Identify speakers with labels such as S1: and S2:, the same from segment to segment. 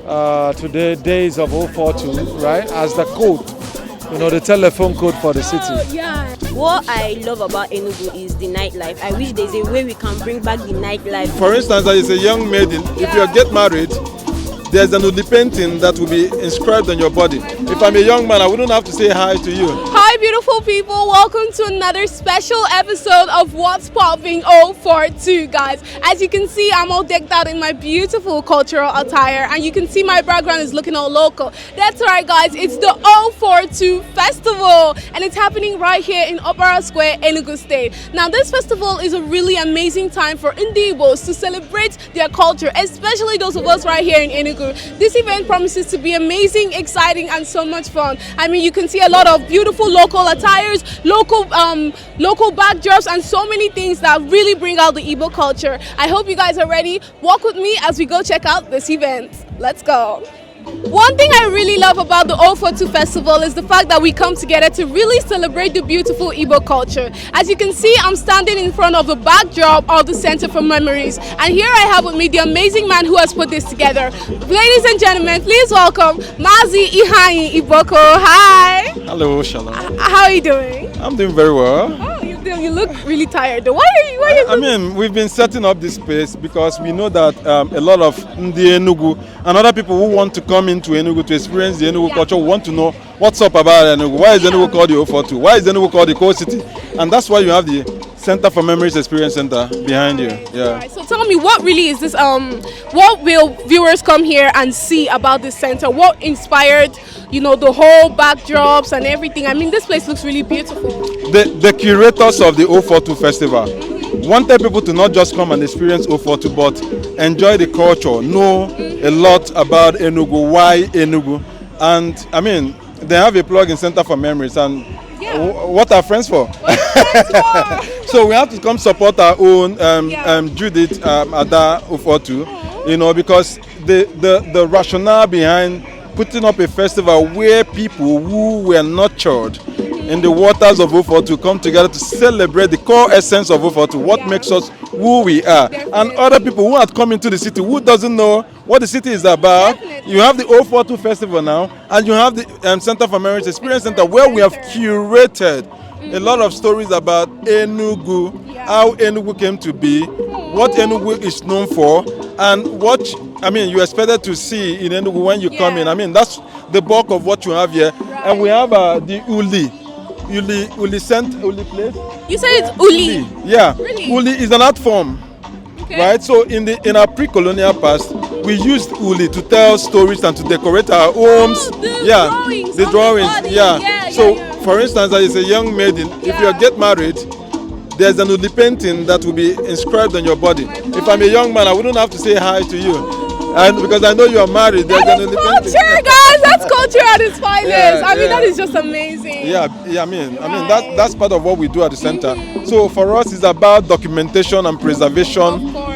S1: today, days of 042, right? As the code, the telephone code for the city.
S2: Yeah. What I love about Enugu is the nightlife. I wish there's a way we can bring back the nightlife.
S3: For instance, as a young maiden, if you get married, there's an Udi painting that will be inscribed on your body. If I'm a young man, I wouldn't have to say hi to you.
S2: Hi, beautiful people. Welcome to another special episode of What's Popping 042, guys. As you can see, I'm all decked out in my beautiful cultural attire, and you can see my background is looking all local. That's right, guys. It's the 042 Festival, and it's happening right here in Opera Square, Enugu State. Now, this festival is a really amazing time for Igbos to celebrate their culture, especially those of us right here in Enugu. This event promises to be amazing, exciting, and so much fun. I mean, you can see a lot of beautiful local attires, local backdrops, and so many things that really bring out the Igbo culture. I hope you guys are ready. Walk with me as we go check out this event. Let's go. One thing I really love about the 042 Festival is the fact that we come together to really celebrate the beautiful Igbo culture. As you can see, I'm standing in front of the backdrop of the Center for Memories. And here I have with me the amazing man who has put this together. Ladies and gentlemen, please welcome Mazi Ihanyi Iboko. Hi.
S3: Hello, Shalom.
S2: How are you doing?
S3: I'm doing very well.
S2: Oh, you look really tired. Why are you
S3: I mean, we've been setting up this space because we know that a lot of Ndi Enugu and other people who want to come into Enugu to experience the Enugu culture want to know what's up about Enugu. Why is Enugu called the 042? Why is Enugu called the Core City? And that's why you have the Center for Memories Experience Center behind you. Yeah.
S2: Right. So tell me, what really is this? What will viewers come here and see about this center? What inspired, the whole backdrops and everything? I mean, this place looks really beautiful.
S3: The curators of the 042 Festival wanted people to not just come and experience 042, but enjoy the culture, know a lot about Enugu, why Enugu, and I mean, they have a plug in Center for Memories, and what are friends for? So we have to come support our own Judith Ada 042, because the rationale behind putting up a festival where people who were nurtured in the waters of 042 come together to celebrate the core essence of 042, what makes us who we are. And other people who have come into the city who doesn't know what the city is about. Definitely. You have the 042 Festival now, and you have the Center for Memories Experience Center, where we have curated a lot of stories about Enugu, how Enugu came to be, what Enugu is known for, and what you expected to see in Enugu when you come in. I mean, that's the bulk of what you have here. Right. And we have the Uli place.
S2: You say it's Uli?
S3: Yeah.
S2: Really?
S3: Uli is an art form. Okay. Right? So in our pre-colonial past, we used Uli to tell stories and to decorate our homes.
S2: The drawings.
S3: Yeah. So for instance, as a young maiden, if you get married, there's an Uli painting that will be inscribed on your body. If I'm a young man, I wouldn't have to say hi to you. And because I know you are married, there's an Uli painting.
S2: Culture, guys! That's culture at its finest. That is just amazing.
S3: I mean, that's part of what we do at the center. So for us, it's about documentation and preservation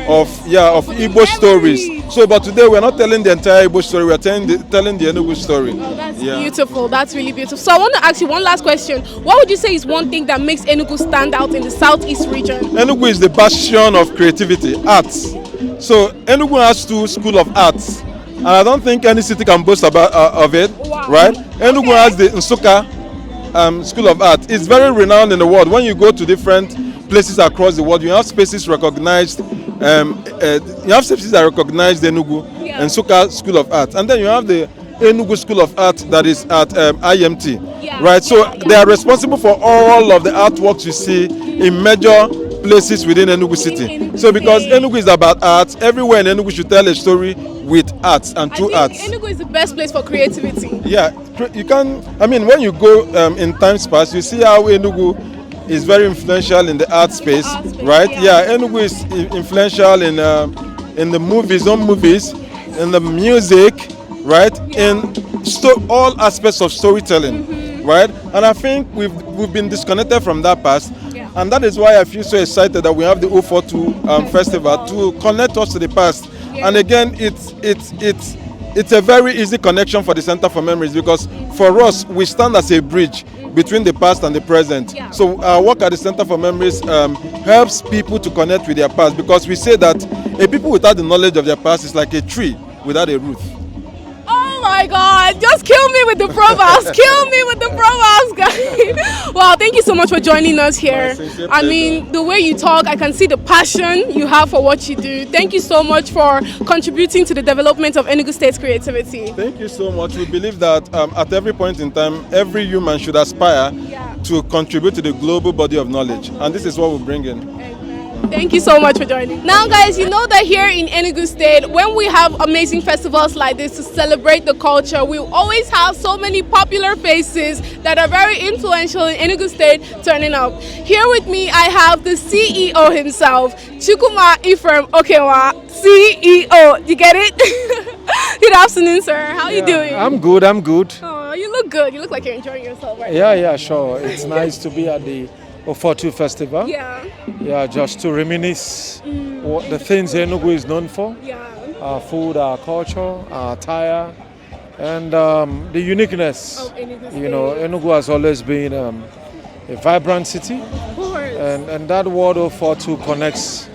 S3: of Igbo stories. So, but today we're not telling the entire Igbo story. We're telling the Enugu story.
S2: Oh, that's beautiful. That's really beautiful. So I want to ask you one last question. What would you say is one thing that makes Enugu stand out in the southeast region?
S3: Enugu is the bastion of creativity, arts. So Enugu has 2 schools of arts, and I don't think any city can boast of it. Wow. Right? Enugu has the Nsukka School of Art. It's very renowned in the world. When you go to different places across the world, you have spaces recognized. You have spaces that recognize the Enugu and Nsukka School of Art, and then you have the Enugu School of Art that is at IMT. Right? So they are responsible for all of the artworks you see in major places within Enugu city. So because Enugu is about art, everywhere in Enugu should tell a story with arts and through arts.
S2: Enugu is the best place for creativity.
S3: Yeah, you can. I mean, when you go in times past, you see how Enugu is very influential in the art space, right? Yeah, Enugu is influential in the movies, in the music, right? In all aspects of storytelling, right? And I think we've been disconnected from that past. And that is why I feel so excited that we have the 042 Festival to connect us to the past. And again, it's a very easy connection for the Center for Memories, because for us, we stand as a bridge between the past and the present. So our work at the Center for Memories helps people to connect with their past, because we say that a people without the knowledge of their past is like a tree without a root.
S2: my God, just kill me with the proverbs. Kill me with the proverbs, guys. Wow, thank you so much for joining us here. I mean, the way you talk, I can see the passion you have for what you do. Thank you so much for contributing to the development of Enugu State's creativity.
S3: Thank you so much. We believe that at every point in time, every human should aspire to contribute to the global body of knowledge. And this is what we bring in.
S2: Thank you so much for joining. Now, guys, you know that here in Enugu State, when we have amazing festivals like this to celebrate the culture, we always have so many popular faces that are very influential in Enugu State turning up. Here with me, I have the CEO himself, Chukuma Ifrem Okewa, CEO. You get it? Good afternoon, sir. How are you doing?
S1: I'm good.
S2: Oh, you look good. You look like you're enjoying yourself right
S1: now. Yeah, sure. It's nice to be at the 042 Festival. Yeah, just to reminisce what the things Enugu is known for. Our food, our culture, our attire, and the uniqueness. You know, Enugu has always been a vibrant city.
S2: Of course.
S1: And that word 042 connects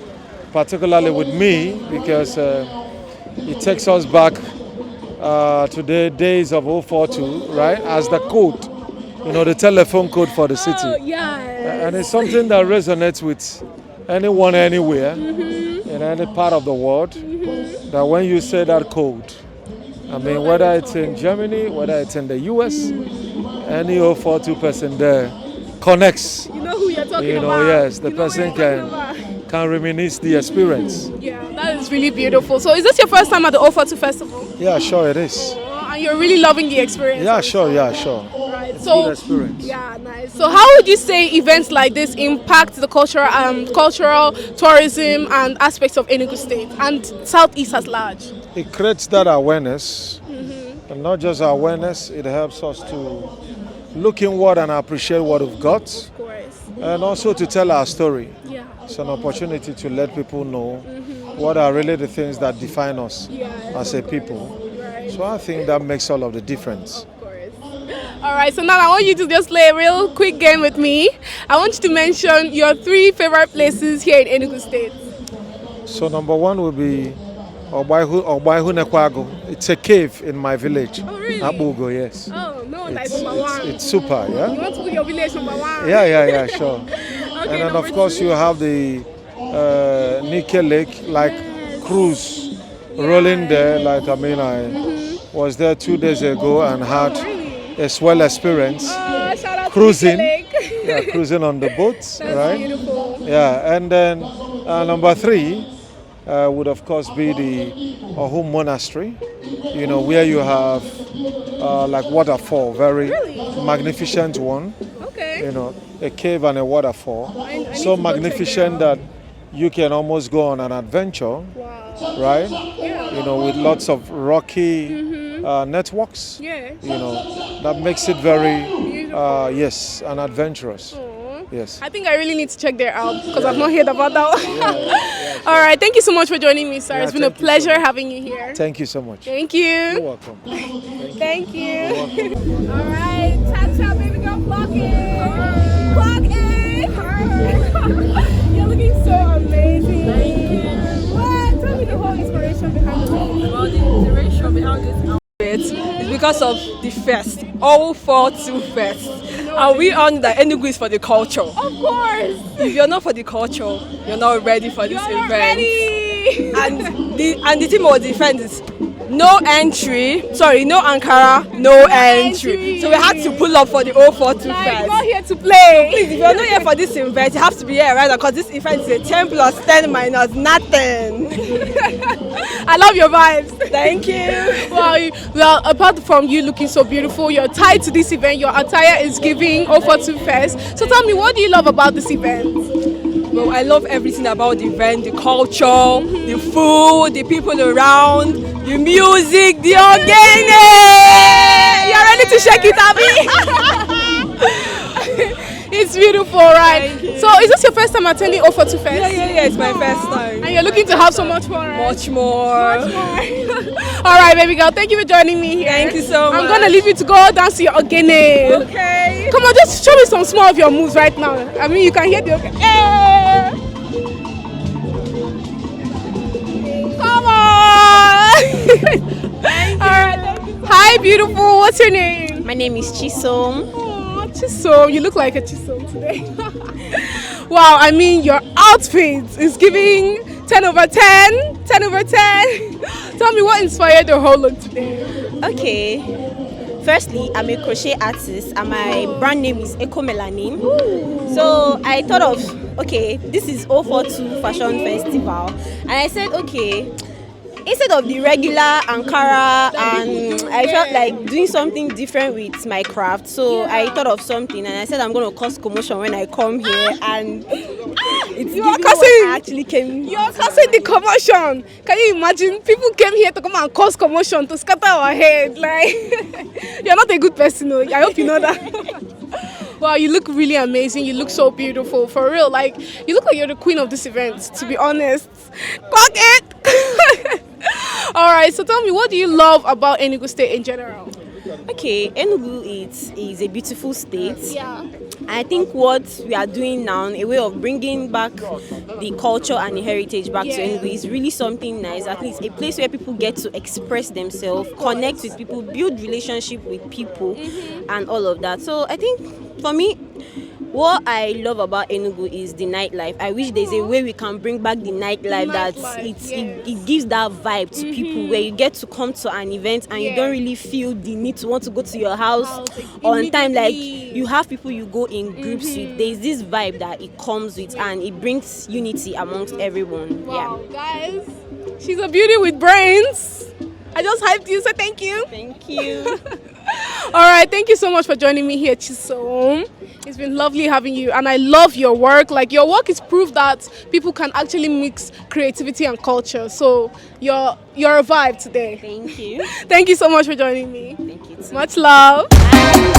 S1: particularly with me because it takes us back to the days of 042, right? As the code, you know, the telephone code for the city. And it's something that resonates with anyone, anywhere, in any part of the world, that when you say that code, I mean, whether it's in Germany, whether it's in the US, any 042 person there connects.
S2: You know who you're talking about.
S1: Yes, the person can reminisce the experience.
S2: Yeah, that is really beautiful. So is this your first time at the 042 Festival?
S1: Yeah, sure it is.
S2: And you're really loving the experience?
S1: Yeah, sure.
S2: Right.
S1: It's a good experience.
S2: Yeah, nice. So how would you say events like this impact the cultural tourism and aspects of Enugu State and Southeast at large?
S1: It creates that awareness, and not just awareness, it helps us to look inward and appreciate what we've got.
S2: Of course.
S1: And also to tell our story.
S2: Yeah.
S1: It's an opportunity to let people know what are really the things that define us as a people.
S2: Right.
S1: So I think that makes all of the difference.
S2: Of course. All right, so now I want you to just play a real quick game with me. I want you to mention your 3 favorite places here in Enugu State.
S1: So number 1 will be Obaihu Nekwago. It's a cave in my village.
S2: Oh, really?
S1: Abugo, yes.
S2: Oh, no, that's number 1.
S1: It's super, yeah?
S2: You want to put your village number 1?
S1: Yeah, sure.
S2: Okay,
S1: and then of course you have the Nike Lake, like cruise rolling there. Like I was there 2 days ago and had a swell experience.
S2: Shout out
S1: cruising.
S2: to Nike Lake.
S1: Cruising on the boats,
S2: That's
S1: right?
S2: Beautiful.
S1: Yeah, and then number 3 would of course be the Ohum Monastery, you know, where you have like waterfall, very magnificent one.
S2: Okay.
S1: You know, a cave and a waterfall.
S2: I
S1: So magnificent that you can almost go on an adventure, right?
S2: Yeah.
S1: You know, with lots of rocky networks.
S2: Yeah.
S1: You know, that makes it very, yes, and adventurous. Yes.
S2: I think I really need to check there out because I've not heard about that one. All right, thank you so much for joining me, sir. It's been a pleasure having you here.
S1: Thank you so much.
S2: Thank you.
S1: You're welcome.
S2: Thank you. All right, cha-cha, baby girl, clock in. Clock in. You're looking so amazing. Thank you. What? Tell me the whole inspiration behind the song.
S4: Well, the inspiration behind this outfit is because of the fest, 042 Fest. And we on the Enugu is for the culture.
S2: Of course.
S4: If you're not for the culture, you're not ready for this event.
S2: Ready.
S4: And the theme of the event is no Ankara, no entry. So we had to pull up for the 042
S2: Like,
S4: Fest.
S2: not here to play.
S4: Please, if you're not here for this event, you have to be here right now because this event is a 10 plus 10 minus nothing.
S2: I love your vibes.
S4: Thank you.
S2: Well, apart from you looking so beautiful, you're tied to this event. Your attire is giving 042 Fest. So tell me, what do you love about this event?
S4: Well, I love everything about the event, the culture, the food, the people around, the music, the organic.
S2: You're ready to shake it, Abby? It's beautiful, right? So is this your first time attending 042 Fest?
S4: Yeah, it's my first time.
S2: And you're looking to have so much fun, right?
S4: Much more.
S2: All right, baby girl, thank you for joining me here.
S4: Thank you so much.
S2: I'm going to leave you to go dance to your ogene.
S4: Okay.
S2: Come on, just show me some small of your moves right now. I mean, you can hear the ogene. Come on. All right. Hi, Hi, beautiful. What's your name?
S5: My name is Chisom.
S2: Oh, Chisom. You look like a Chisom today. Wow, I mean, your outfit is giving 10 over 10. 10 over 10. Tell me what inspired your whole look today.
S5: Okay. Firstly, I'm a crochet artist and my brand name is Eco Melanin. So I thought of, okay, this is 042 Fashion Festival. And I said, okay, instead of the regular Ankara, and I felt like doing something different with my craft. So I thought of something and I said I'm going to cause commotion when I come here. And it's actually came.
S2: You're causing the commotion. Can you imagine? People came here to come and cause commotion, to scatter our head. Like, you're not a good person. No? I hope you know that. Wow, you look really amazing. You look so beautiful. For real. Like, you look like you're the queen of this event, to be honest. Clock it! Alright, so tell me, what do you love about Enugu State in general?
S5: Okay, Enugu is a beautiful state.
S2: Yeah.
S5: I think what we are doing now, a way of bringing back the culture and the heritage back to Enugu, is really something nice. At least a place where people get to express themselves, connect with people, build relationship with people, and all of that. So I think for me, what I love about Enugu is the nightlife. I wish there's a way we can bring back the nightlife it gives that vibe to people, where you get to come to an event and you don't really feel the need to want to go to your house on time. Like, you have people you go in groups with. There's this vibe that it comes with and it brings unity amongst everyone.
S2: Wow, guys, she's a beauty with brains. I just hyped you, so thank you.
S5: Thank you.
S2: All right, thank you so much for joining me here, Chisom. It's been lovely having you, and I love your work. Like, your work is proof that people can actually mix creativity and culture. So you're a vibe today.
S5: Thank you.
S2: Thank you so much for joining me.
S5: Thank you too.
S2: Much love.
S5: Bye.